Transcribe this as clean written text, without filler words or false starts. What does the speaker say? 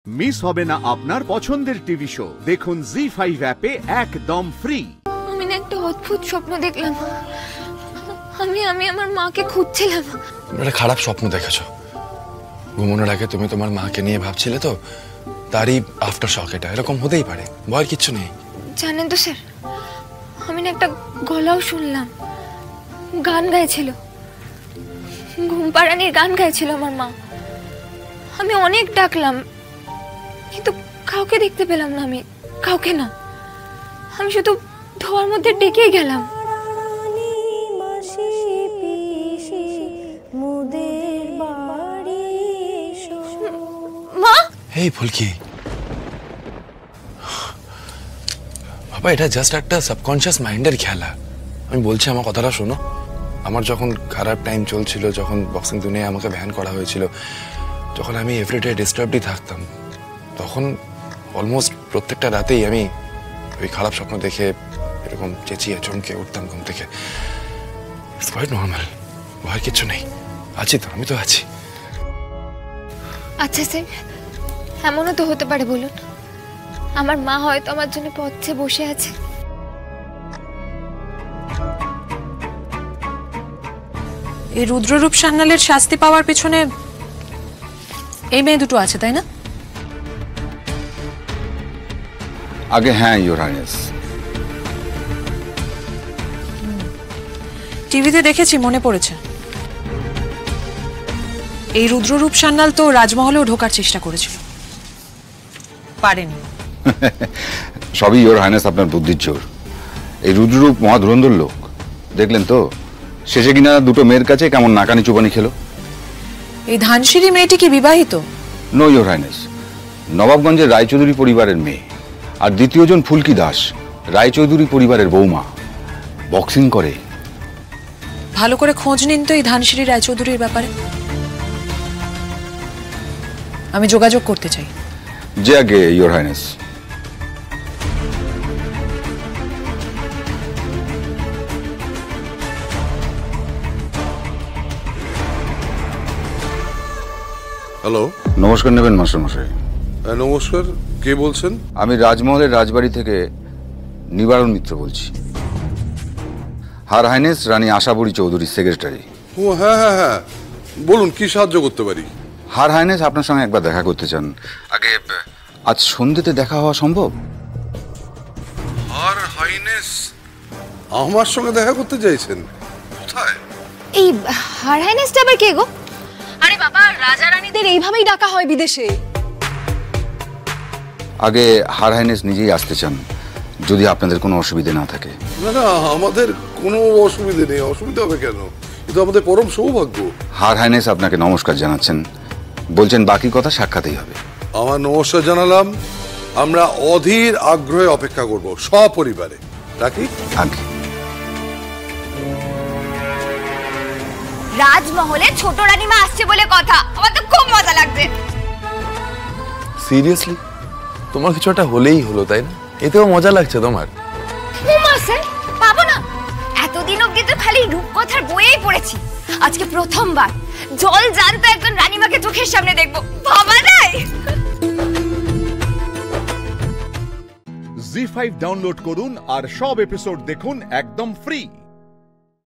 Miss হবে না আপনার পছন্দের টিভি শো। দেখুন জি5 অ্যাপে একদম ফ্রি। আমি না একটা অদ্ভুত স্বপ্ন দেখলাম। আমি আমার মাকে খুঁজছিলাম। একটা খারাপ স্বপ্ন দেখেছো। ঘুমানোর আগে তুমি তোমার মাকে নিয়ে ভাবছিলে তো, তারই আফটার শক এটা। এরকম হতেই পারে, ভয়ের কিচ্ছু নেই। জানেন তো স্যার, আমি না একটা গলাও শুনলাম, গান গাইছিল, ঘুম পাড়ানির গান গাইছিল আমার মা। আমি অনেক ডাকলাম, কিন্তু কাউকে দেখতে পেলাম না। আমি কাউকে না, আমি শুধু ধোয়ার মধ্যে ডেকেই গেলাম। মা! এই ফুলকি বাবা, এটা জাস্ট একটা সাবকনশিয়াস মাইন্ডের খেলা। আমি বলছি, আমার কথাটা শোনো। আমার যখন খারাপ টাইম চলছিল, যখন বক্সিং দুনিয়ায় আমাকে ব্যান করা হয়েছিল, যখন আমি এভরিডে ডিস্টার্বডই থাকতাম, তখন অলমোস্ট প্রত্যেকটা রাতেই আমি ওই খারাপ স্বপ্ন দেখে এরকম চেঁচিয়ে চমকে উঠতাম ঘুম থেকে। ইটস কোয়াইট নর্মাল, ভয়ের কিচ্ছু নেই। আছি তো, আমি তো আছি। আচ্ছা স্যার, এমনও তো হতে পারে, বলুন, আমার মা হয়তো আমার জন্য পথে বসে আছে। এই রুদ্ররূপ সান্যালের শাস্তি পাওয়ার পিছনে এই মেয়ে দুটো আছে, তাই না? আগে হ্যাঁ, ইওর হাইনেস। টিভিতে দেখেছি, মনে পড়েছে। এই রুদ্ররূপ সান্যাল তো রাজমহলেও ঢোকার চেষ্টা করেছিল, পারেনি। সবই ইওর হাইনেস আপনার বুদ্ধির জোর। এই রুদ্ররূপ মহাধুরন্ধর লোক, দেখলেন তো শেষে কিনা দুটো মেয়ের কাছে কেমন নাকানি চুবানি খেলো। এই ধানসিঁড়ি মেয়েটি কি বিবাহিত? নো ইওর হাইনেস, নবাবগঞ্জের রায়চৌধুরী পরিবারের মেয়ে। আর দ্বিতীয়জন ফুলকি দাস, রায়চৌধুরী পরিবারের বৌমা, বক্সিং করে। ভালো করে খোঁজ নিন তো এই ধানসিঁড়ি রায়চৌধুরীর ব্যাপারে। আমি যোগাযোগ করতে চাই। যে আগে ইওর হাইনেস। হ্যালো, নমস্কার নেবেন মাস্টারমশাই? নমস্কার, কে বলছেন? আমি রাজমহলের রাজবাড়ি থেকে নিবারণ মিত্র বলছি। হার হাইনেস রানী আশাবরী চৌধুরীর সেক্রেটারি। ও হ্যাঁ হ্যাঁ হ্যাঁ, বলুন, কি সাহায্য করতে পারি? হার হাইনেস আপনার সঙ্গে একবার দেখা করতে চান। আগে আজ সন্ধ্যেতে দেখা হওয়া সম্ভব? হার হাইনেস আমার সঙ্গে দেখা করতে চাইছেন? কোথায়? এই হার হাইনেসটা আবার কে গো? আরে বাবা, রাজা রানীদের এইভাবেই ডাকা হয় বিদেশে। আগে হার হাইনেস নিজেই আসতে চান, যদি আপনাদের কোনো অসুবিধা না থাকে। না না, আমাদের কোনো অসুবিধে নেই। অসুবিধা হবে কেন? কিন্তু আমাদের পরম সৌভাগ্য। হার হাইনেস আপনাকে নমস্কার জানাচ্ছেন, বলছেন বাকি কথা সাক্ষাতেই হবে। আমার নমস্কার জানালাম। আমরা অধীর আগ্রহে অপেক্ষা করব সপরিবারে। রাখি। আগে রাজমহলে ছোট রানীমা আসছে বলে কথা, আমার তো খুব মজা লাগছে। সিরিয়াসলি? তোমার কিছু একটা হলেই হলো, তাই না? এতেও মজা লাগছে তোমার? মা স্যার, পাবো না। এতদিন অব্দি তো খালি রূপকথার বইয়েই পড়েছি, আজকে প্রথমবার জল জানতো একজন রানীমাকে চোখের সামনে দেখবো। ভাবা যায়? জি5 ডাউনলোড করুন আর সব এপিসোড দেখুন একদম ফ্রি।